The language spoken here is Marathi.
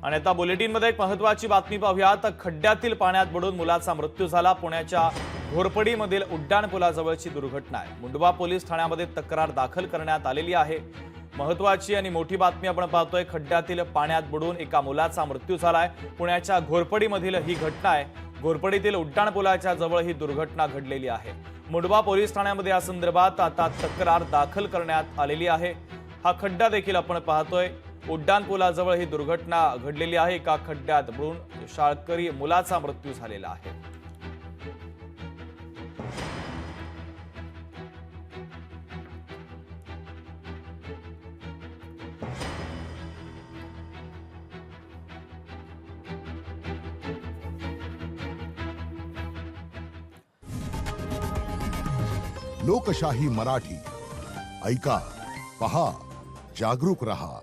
आणि आता बुलेटिनमध्ये एक महत्त्वाची बातमी पाहूयात। खड्ड्यातील पाण्यात बुडून मुलाचा मृत्यू झाला। पुण्याच्या घोरपडीमधील उड्डाणपुलाजवळची दुर्घटना आहे। मुंडवा पोलीस ठाण्यामध्ये तक्रार दाखल करण्यात आलेली आहे। महत्त्वाची आणि मोठी बातमी आपण पाहतोय। खड्ड्यातील पाण्यात बुडून एका मुलाचा मृत्यू झालाय। पुण्याच्या घोरपडीमधील ही घटना आहे। घोरपडीतील उड्डाणपुलाच्या जवळ ही दुर्घटना घडलेली आहे। मुंडवा पोलीस ठाण्यामध्ये या संदर्भात आता तक्रार दाखल करण्यात आलेली आहे। हा खड्डा देखील आपण पाहतोय। उड्डाणपुलाजवळ ही दुर्घटना घडलेली आहे। एका खड्ड्यात बुडून शाळकरी मुलाचा मृत्यू झालेला आहे। लोकशाही मराठी ऐका, पहा, जागरूक रहा।